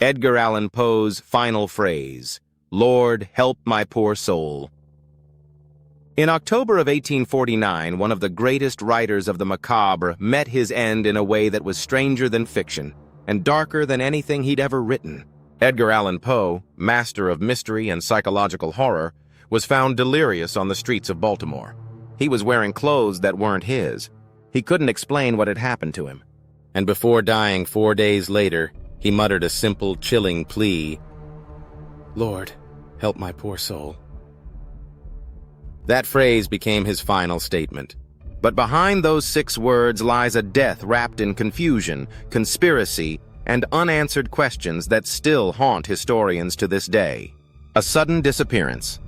Edgar Allan Poe's final phrase, "Lord, help my poor soul." In October of 1849, one of the greatest writers of the macabre met his end in a way that was stranger than fiction and darker than anything he'd ever written. Edgar Allan Poe, master of mystery and psychological horror, was found delirious on the streets of Baltimore. He was wearing clothes that weren't his. He couldn't explain what had happened to him. And before dying 4 days later, he muttered a simple, chilling plea, "Lord, help my poor soul." That phrase became his final statement. But behind those 6 words lies a death wrapped in confusion, conspiracy, and unanswered questions that still haunt historians to this day. A sudden disappearance.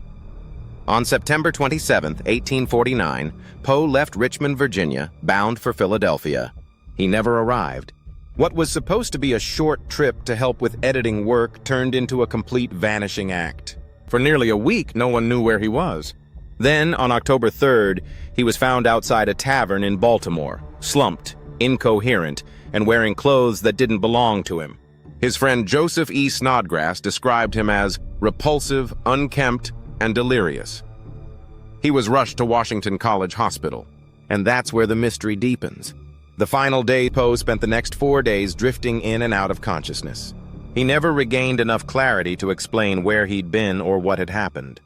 On September 27, 1849, Poe left Richmond, Virginia, bound for Philadelphia. He never arrived. What was supposed to be a short trip to help with editing work turned into a complete vanishing act. For nearly a week, no one knew where he was. Then, on October 3rd, he was found outside a tavern in Baltimore, slumped, incoherent, and wearing clothes that didn't belong to him. His friend Joseph E. Snodgrass described him as repulsive, unkempt, and delirious. He was rushed to Washington College Hospital, and that's where the mystery deepens. The final day, Poe spent the next 4 days drifting in and out of consciousness. He never regained enough clarity to explain where he'd been or what had happened.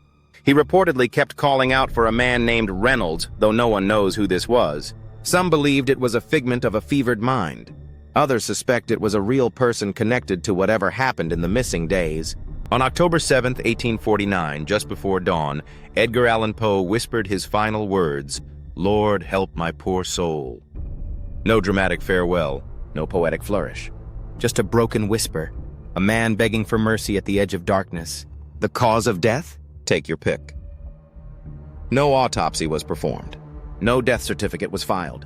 He reportedly kept calling out for a man named Reynolds, though no one knows who this was. Some believed it was a figment of a fevered mind. Others suspect it was a real person connected to whatever happened in the missing days. On October 7, 1849, just before dawn, Edgar Allan Poe whispered his final words, "Lord, help my poor soul." No dramatic farewell, no poetic flourish. Just a broken whisper, a man begging for mercy at the edge of darkness. The cause of death? Take your pick. No autopsy was performed. No death certificate was filed.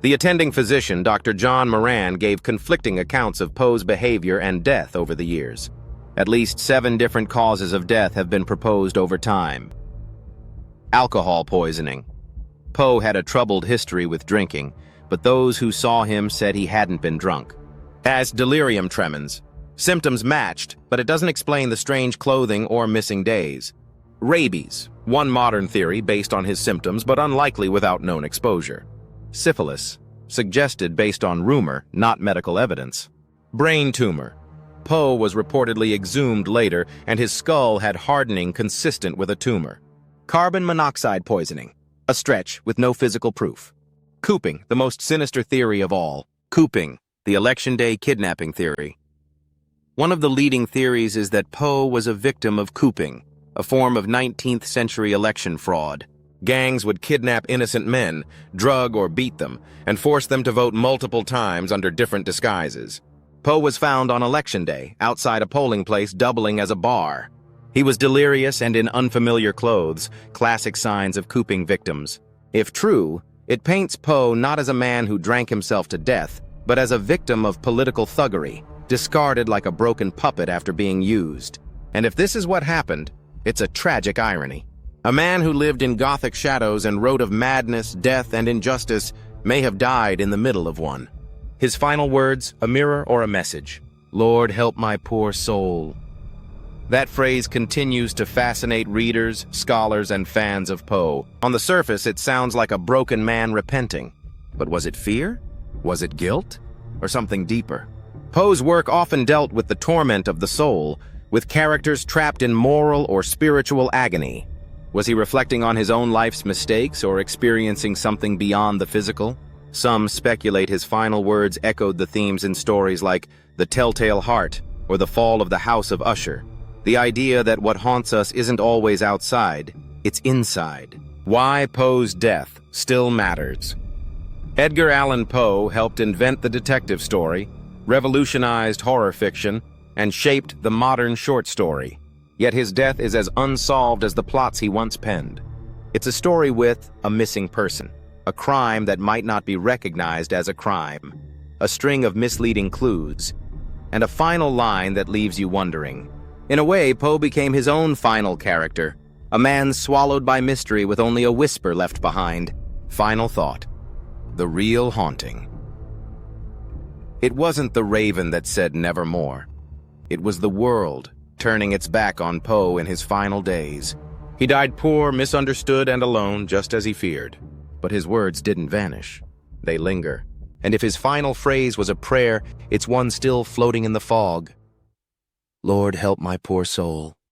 The attending physician, Dr. John Moran, gave conflicting accounts of Poe's behavior and death over the years. At least 7 different causes of death have been proposed over time. Alcohol poisoning. Poe had a troubled history with drinking, but those who saw him said he hadn't been drunk. As delirium tremens. Symptoms matched, but it doesn't explain the strange clothing or missing days. Rabies, one modern theory based on his symptoms, but unlikely without known exposure. Syphilis, suggested based on rumor, not medical evidence. Brain tumor. Poe was reportedly exhumed later, and his skull had hardening consistent with a tumor. Carbon monoxide poisoning, a stretch with no physical proof. Cooping, the most sinister theory of all. Cooping, the election day kidnapping theory. One of the leading theories is that Poe was a victim of cooping, a form of 19th century election fraud. Gangs would kidnap innocent men, drug or beat them, and force them to vote multiple times under different disguises. Poe was found on election day, outside a polling place doubling as a bar. He was delirious and in unfamiliar clothes, classic signs of cooping victims. If true, it paints Poe not as a man who drank himself to death, but as a victim of political thuggery, discarded like a broken puppet after being used. And if this is what happened, it's a tragic irony. A man who lived in Gothic shadows and wrote of madness, death, and injustice may have died in the middle of one. His final words, a mirror or a message. "Lord, help my poor soul." That phrase continues to fascinate readers, scholars, and fans of Poe. On the surface, it sounds like a broken man repenting. But was it fear? Was it guilt? Or something deeper? Poe's work often dealt with the torment of the soul, with characters trapped in moral or spiritual agony. Was he reflecting on his own life's mistakes or experiencing something beyond the physical? Some speculate his final words echoed the themes in stories like The Telltale Heart or The Fall of the House of Usher. The idea that what haunts us isn't always outside, it's inside. Why Poe's death still matters. Edgar Allan Poe helped invent the detective story, revolutionized horror fiction, and shaped the modern short story. Yet his death is as unsolved as the plots he once penned. It's a story with a missing person, a crime that might not be recognized as a crime, a string of misleading clues, and a final line that leaves you wondering. In a way, Poe became his own final character, a man swallowed by mystery with only a whisper left behind. Final thought. The real haunting. It wasn't the raven that said nevermore. It was the world turning its back on Poe in his final days. He died poor, misunderstood, and alone, just as he feared. But his words didn't vanish. They linger. And if his final phrase was a prayer, it's one still floating in the fog. Lord, help my poor soul.